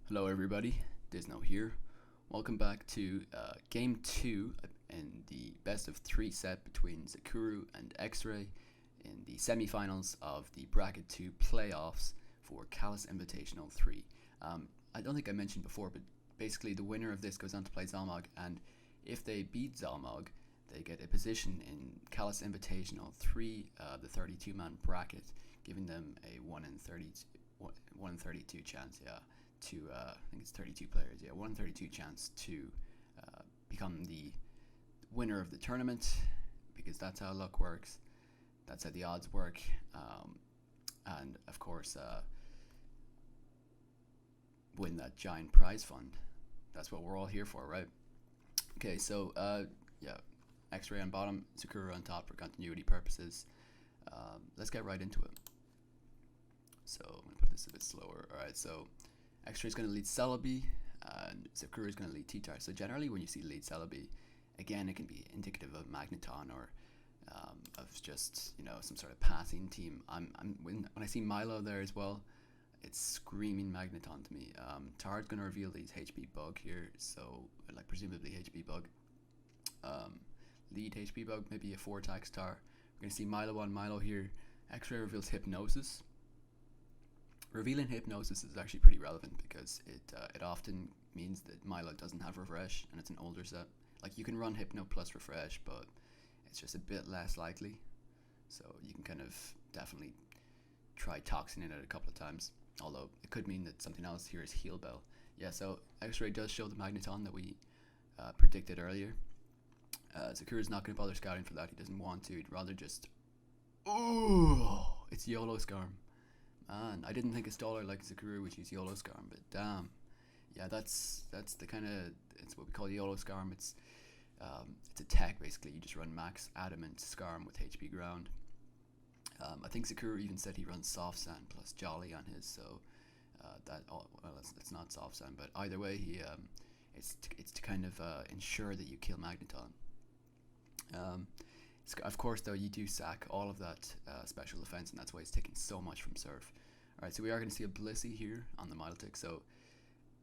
Hello everybody, Dizno here. Welcome back to Game 2 in the best of 3 set between Zokuru and Xray in the semi-finals of the Bracket 2 playoffs for CALLOUS Invitational 3. I don't think I mentioned before, but basically the winner of this goes on to play Zalmog, and if they beat Zalmog, they get a position in CALLOUS Invitational 3, the 32-man bracket, giving them a 1 in 32 chance, I think it's 32 players, 1 in 32 chance to become the winner of the tournament, because that's how luck works, that's how the odds work, and of course, win that giant prize fund. That's what we're all here for, right? Okay, so Xray on bottom, Zokuru on top for continuity purposes. Let's get right into it. So I'm gonna put this a bit slower. All right, so Xray is going to lead Celebi, and Zokuru is going to lead T-Tar. So generally when you see lead Celebi, again, it can be indicative of Magneton or of just, some sort of passing team. When I see Milo there as well, it's screaming Magneton to me. Tar's going to reveal these HP Bug here, so like presumably HP Bug. Lead HP Bug, maybe a 4-attack Star. We're going to see Milo on Milo here. Xray reveals Hypnosis. Revealing Hypnosis is actually pretty relevant because it often means that Milo doesn't have Refresh and it's an older set. Like, you can run Hypno plus Refresh, but it's just a bit less likely. So you can kind of definitely try toxining it a couple of times. Although it could mean that something else here is Heal Bell. Yeah, so Xray does show the Magneton that we predicted earlier. Zokuru's not going to bother scouting for that. He doesn't want to. He'd rather just... Oh, it's YOLO Scarm. Man, I didn't think a Staller like Zokuru would use YOLO Scarm, but damn. Yeah, that's the kind of, it's what we call YOLO Scarm. It's a tech, basically. You just run max Adamant Scarm with HP Ground. I think Zokuru even said he runs Soft Sand plus Jolly on his, so it's not Soft Sand, but either way, it's to kind of ensure that you kill Magneton. Of course, though, you do sack all of that special defense, and that's why he's taking so much from Surf. Alright, so we are going to see a Blissey here on the Milotic, so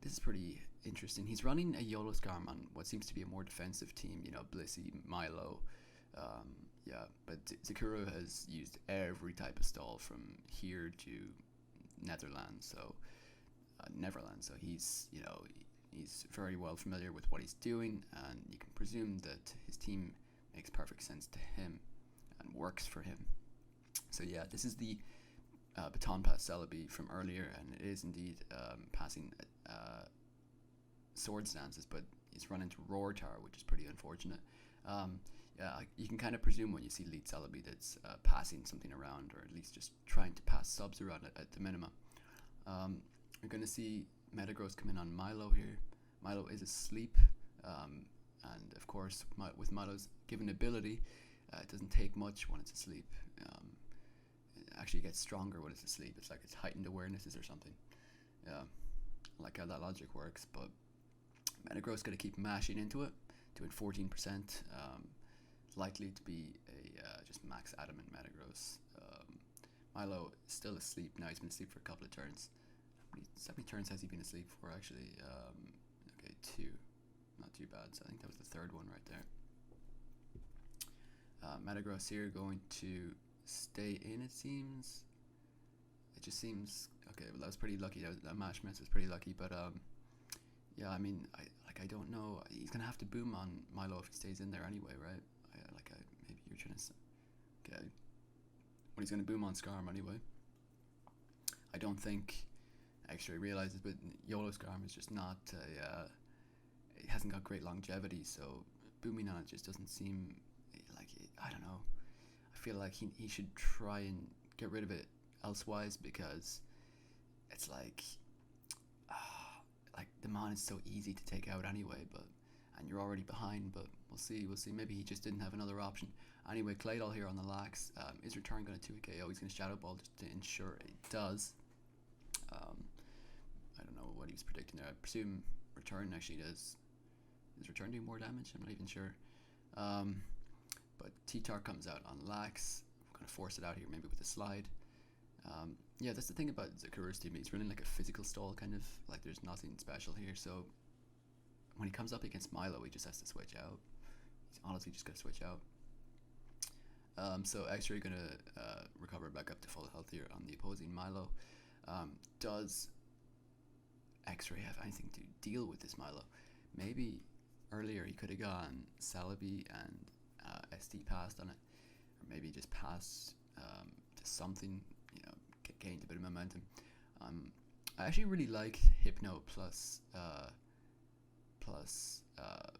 this is pretty interesting. He's running a YOLO Scarm on what seems to be a more defensive team, Blissey, Milo. But Zokuru has used every type of stall from here to Neverland, so he's, he's very well familiar with what he's doing, and you can presume that his team makes perfect sense to him and works for him. So yeah, this is the Baton Pass Celebi from earlier, and it is indeed passing sword stances, but he's run into Roar Tower, which is pretty unfortunate. You can kind of presume when you see lead Celebi that's passing something around, or at least just trying to pass subs around at the minimum. We're going to see Metagross come in on Milo here. Milo is asleep, and of course with Milo's given ability, it doesn't take much when it's asleep. It actually gets stronger when it's asleep. It's like it's heightened awarenesses or something. Yeah, I like how that logic works. But Metagross going to keep mashing into it, doing 14%. Likely to be a just max Adamant Metagross. Milo is still asleep now. He's been asleep for a couple of turns. How many turns has he been asleep for, actually? Okay, 2. Not too bad, so I think that was the third one right there. Metagross here going to stay in, it seems. It just seems... Okay, well, that was pretty lucky. That mash miss was pretty lucky, but yeah, I mean, I don't know. He's going to have to boom on Milo if he stays in there anyway, right? Maybe you're trying to... Okay. Well, he's going to boom on Scarm anyway. I don't think Xray realizes, but YOLO Scarm is just not it hasn't got great longevity, so booming on it just doesn't seem like I don't know. I feel like he should try and get rid of it elsewise, because it's like the Mon is so easy to take out anyway, and you're already behind, but we'll see. Maybe he just didn't have another option. Anyway, Claydol here on the lax. Is Return going to 2KO? He's going to Shadow Ball just to ensure it does. I don't know what he was predicting there. I presume Return actually does. Is Return doing more damage? I'm not even sure. But T-Tar comes out on lax. We're going to force it out here maybe with a slide. Yeah, that's the thing about Zokuru's team. He's running like a physical stall, kind of like there's nothing special here. So when he comes up against Milo, he just has to switch out. He's honestly just got to switch out. So Xray gonna recover back up to full health here on the opposing Milo. Does Xray have anything to deal with this Milo? Maybe earlier he could have gone Celebi and SD passed on it, or maybe just passed to something, gained a bit of momentum. I actually really like Hypno plus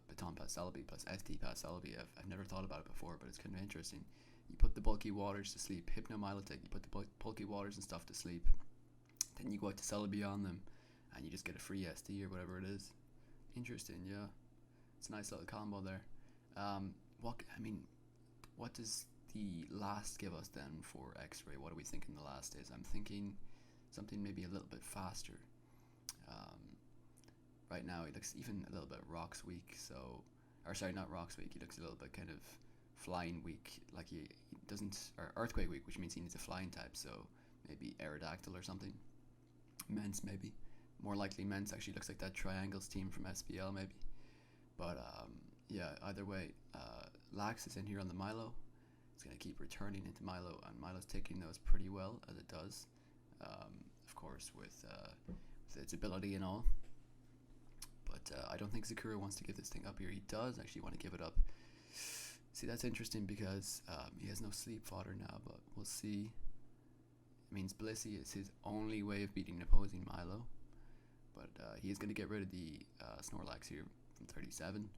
Baton pass Celebi plus SD pass Celebi. I've never thought about it before, but it's kind of interesting. You put the bulky waters to sleep, Hypno Milotech, you put the bulky waters and stuff to sleep, then you go out to Celebi on them, and you just get a free SD or whatever it is. Interesting, yeah. It's a nice little combo there. What does the last give us then for Xray? What are we thinking the last is? I'm thinking something maybe a little bit faster. Right now he looks even a little bit rocks weak, not rocks weak, he looks a little bit kind of flying weak, like he doesn't, or earthquake weak, which means he needs a flying type, so maybe Aerodactyl or something. Mence maybe. More likely Mence actually looks like that Triangles team from SPL maybe. But yeah, either way, Lax is in here on the Milo. It's going to keep returning into Milo, and Milo's taking those pretty well, as it does. Of course, with its ability and all. But I don't think Zokuru wants to give this thing up here. He does actually want to give it up. See, that's interesting because he has no sleep fodder now, but we'll see. It means Blissey is his only way of beating an opposing Milo. But he is going to get rid of the Snorlax here from 37.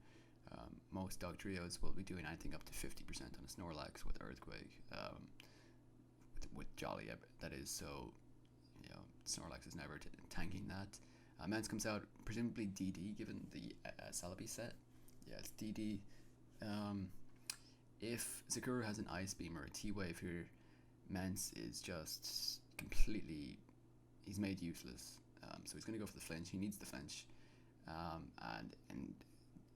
Most dog trios will be doing anything up to 50% on a Snorlax with Earthquake. With Jolly, that is, so Snorlax is never tanking that. Mence comes out, presumably DD, given the Celebi set. Yeah, it's DD. If Zokuru has an Ice Beam or a T-Wave here, Mence is just completely, he's made useless. So he's going to go for the flinch. He needs the flinch. And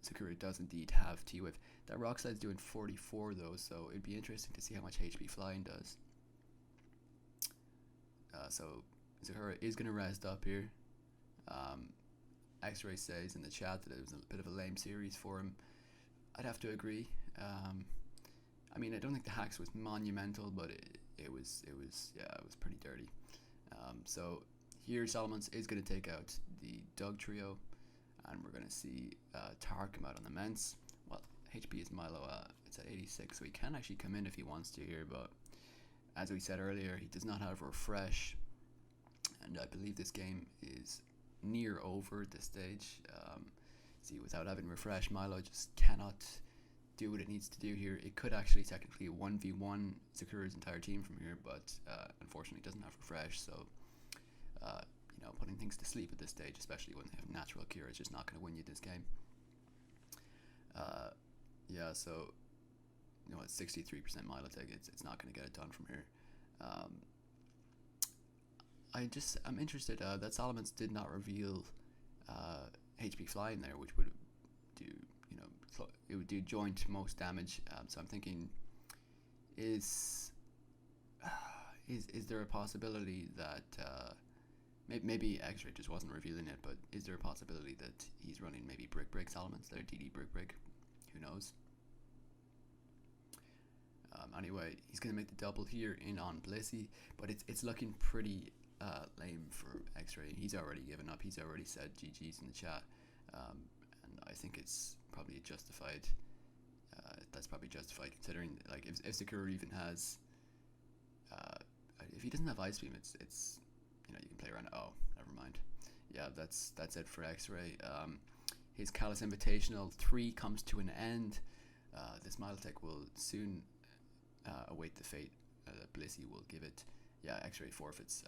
Zokuru does indeed have T-Wave. That Rock Slide's doing 44 though, so it'd be interesting to see how much HP Flying does. So Zokuru is going to rest up here. Xray says in the chat that it was a bit of a lame series for him. I'd have to agree. I don't think the hacks was monumental, but it was pretty dirty. So here Salamence is going to take out the Doug trio, and we're going to see Tar come out on the Mence. Well, HP is Milo, it's at 86, so he can actually come in if he wants to here, but as we said earlier, he does not have Refresh, and I believe this game is near over at this stage. See, without having Refresh, Milo just cannot do what it needs to do here. It could actually technically 1v1 Zokuru's entire team from here, but unfortunately doesn't have Refresh, so putting things to sleep at this stage, especially when they have Natural Cure, is just not going to win you this game. Yeah, so it's 63% Milotech. It's not going to get it done from here. I'm interested that Salamence did not reveal HP Flying there, which would do it would do joint most damage. So I'm thinking, is there a possibility that maybe Xray just wasn't revealing it, but is there a possibility that he's running maybe Brick Salamence there, DD Brick? Who knows? Anyway, he's going to make the double here in on Blissey, but it's looking pretty lame for Xray. He's already given up. He's already said GG's in the chat, and I think it's probably justified. That's probably justified considering, like, if Zokuru even has, if he doesn't have Ice Beam, it's you can play around. Oh, never mind. Yeah, that's it for Xray. His CALLOUS Invitational 3 comes to an end. This Milotech will soon await the fate that Blissey will give it. Yeah, Xray forfeits.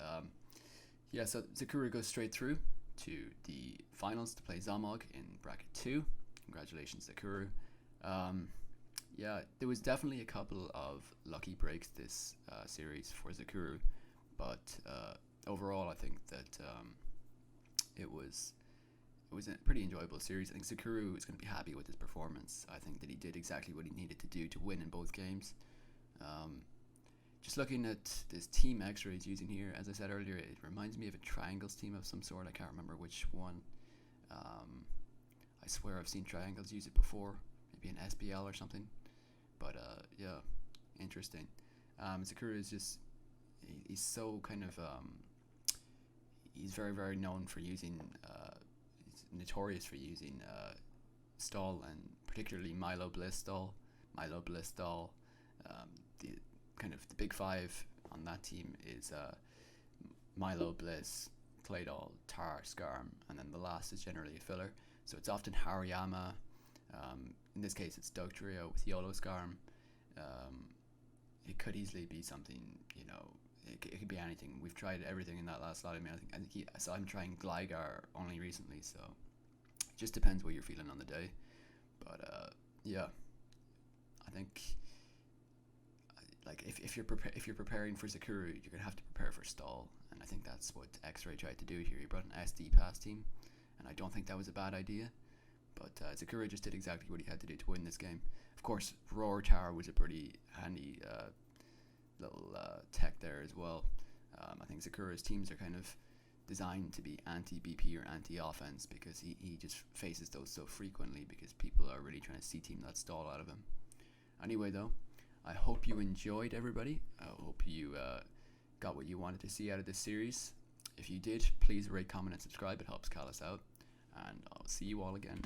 Yeah, so Zokuru goes straight through to the finals to play Zamog in bracket 2. Congratulations, Zokuru. Yeah, there was definitely a couple of lucky breaks this series for Zokuru, but overall I think that it was a pretty enjoyable series. I think Zokuru is going to be happy with his performance. I think that he did exactly what he needed to do to win in both games. just looking at this team Xray is using here, as I said earlier, it reminds me of a triangles team of some sort. I can't remember which one. I swear I've seen triangles use it before, maybe an SBL or something. But yeah, interesting. Zokuru is just, he's so kind of, he's very, very known for using, he's notorious for using stall, and particularly Milo Bliss stall. The kind of the big five on that team is Milo Bliss, Claydol, Tar, Skarm, and then the last is generally a filler. So it's often Hariyama. In this case, it's Doug Trio with YOLO Skarm. It could easily be something, you know, it could be anything. We've tried everything in that last slot. I think so I'm trying Gligar only recently, so it just depends what you're feeling on the day. But yeah, I think like if you're preparing for Zokuru, you're gonna have to prepare for stall, and I think that's what Xray tried to do here. He brought an SD pass team, and I don't think that was a bad idea. But Zokuru just did exactly what he had to do to win this game. Of course, Roar Tower was a pretty handy little tech there as well. I think Zokuru's teams are kind of designed to be anti-BP or anti-offense, because he just faces those so frequently because people are really trying to C-team that stall out of him. Anyway, though, I hope you enjoyed, everybody. I hope you got what you wanted to see out of this series. If you did, please rate, comment, and subscribe. It helps CALLOUS out. And I'll see you all again.